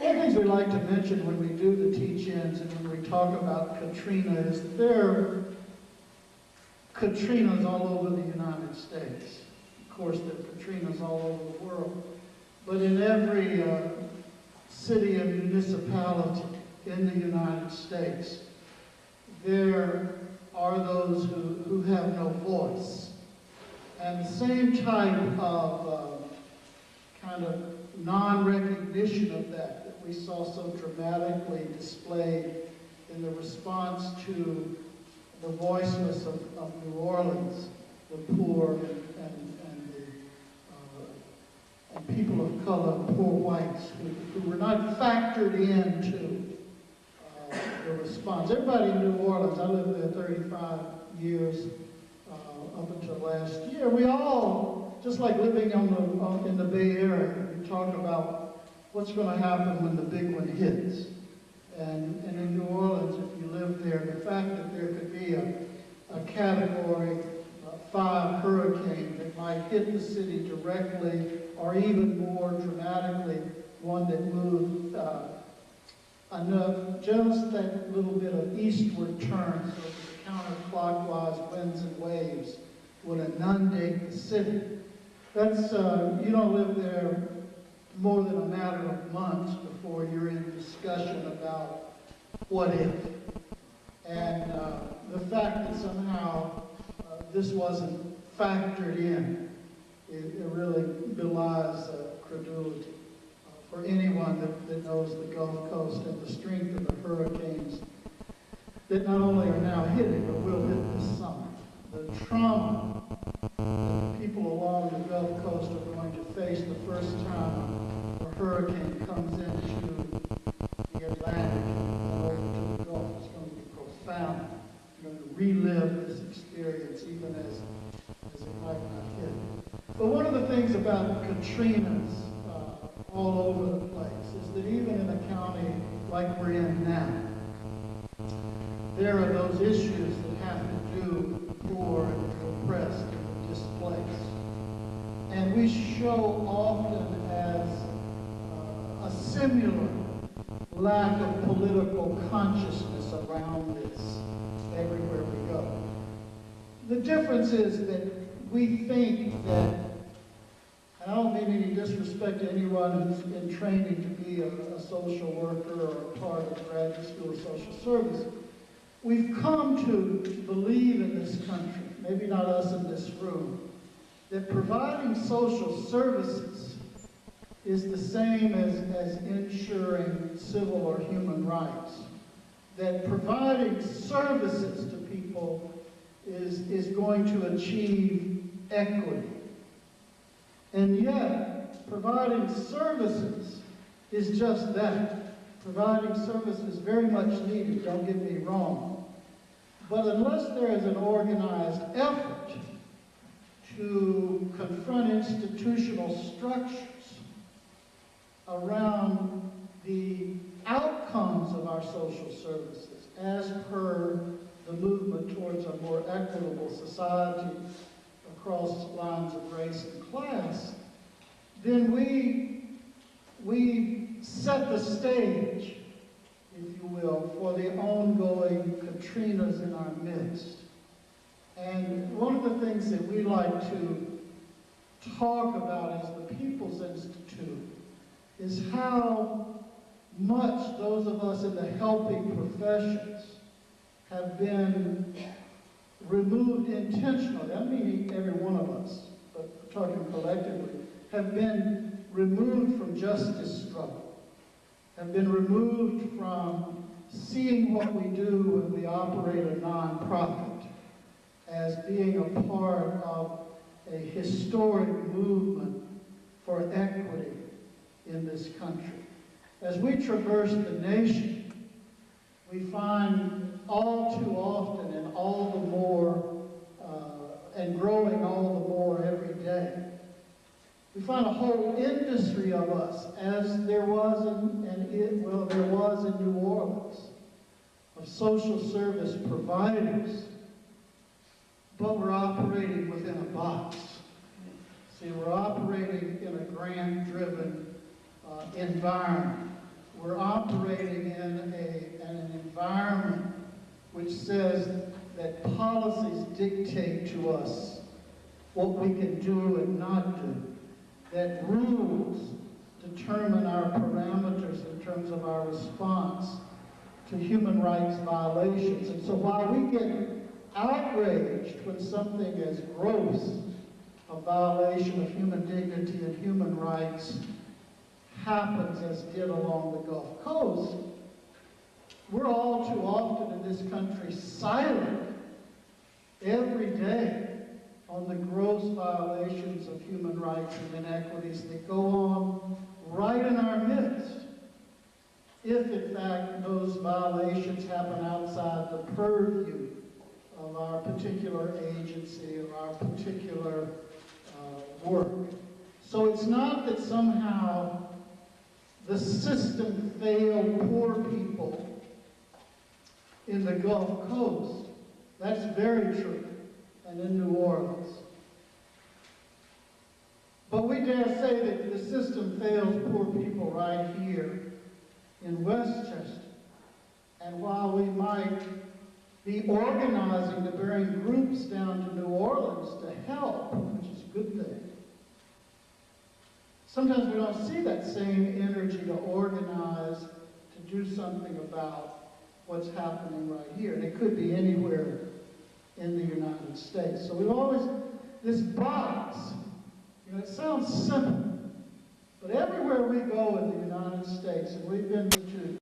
One of the things we like to mention when we do the teach-ins and when we talk about Katrina is that there are Katrinas all over the United States. Of course, there are Katrinas all over the world. But in every city and municipality in the United States, there are those who have no voice. And the same type of kind of non-recognition of that we saw so dramatically displayed in the response to the voiceless of New Orleans, the poor and people of color, poor whites, who were not factored into the response. Everybody in New Orleans, I lived there 35 years up until last year, we all, just like living in the Bay Area, we talk about what's going to happen when the big one hits. And in New Orleans, if you live there, the fact that there could be a Category 5 hurricane that might hit the city directly, or even more dramatically, one that moved enough, just that little bit of eastward turn, so the counterclockwise winds and waves would inundate the city. That's, you don't live there more than a matter of months before you're in discussion about what if. And the fact that somehow this wasn't factored in, it really belies credulity. For anyone that knows the Gulf Coast and the strength of the hurricanes that not only are now hitting, but will hit this summer. The trauma that people along the Gulf Coast are going to face the first time a hurricane comes into the Atlantic and over to the Gulf is going to be profound. You're going to relive this experience even as it might not hit. But one of the things about Katrinas all over the place is that even in a county like we're in now, there are those issues that have to do with the poor and the oppressed and the displaced. And we show often as a similar lack of political consciousness around this everywhere we go. The difference is that we think that, and I don't mean any disrespect to anyone who's in training to be a social worker or a part of graduate school of social service. We've come to believe in this country, maybe not us in this room, that providing social services is the same as ensuring civil or human rights. That providing services to people is going to achieve equity. And yet, providing services is just that. Providing services is very much needed, don't get me wrong. But unless there is an organized effort to confront institutional structures around the outcomes of our social services as per the movement towards a more equitable society across lines of race and class, then we set the stage, if you will, for the ongoing Katrinas in our midst. And one of the things that we like to talk about as the People's Institute is how much those of us in the helping professions have been removed intentionally, I mean every one of us, but talking collectively, have been removed from justice struggle, have been removed from seeing what we do when we operate a nonprofit as being a part of a historic movement for equity in this country. As we traverse the nation, we find all too often and all the more, and growing all the more every day, we find a whole industry of us, as there was there was in New Orleans, of social service providers, but we're operating within a box. See, we're operating in a grant-driven environment. we're operating in an environment which says that policies dictate to us what we can do and not do, that rules determine our parameters in terms of our response to human rights violations. And so while we get outraged when something as gross a violation of human dignity and human rights happens as did along the Gulf Coast, we're all too often in this country silent every day on the gross violations of human rights and inequities that go on right in our midst, if in fact those violations happen outside the purview of our particular agency or our particular work. So it's not that somehow the system failed poor people in the Gulf Coast. That's very true, and in New Orleans. But we dare say that the system fails poor people right here in Westchester. And while we might be organizing to bring groups down to New Orleans to help, which is a good thing, sometimes we don't see that same energy to organize, to do something about what's happening right here. And it could be anywhere in the United States. So we've always, this box, it sounds simple, but everywhere we go in the United States, and we've been to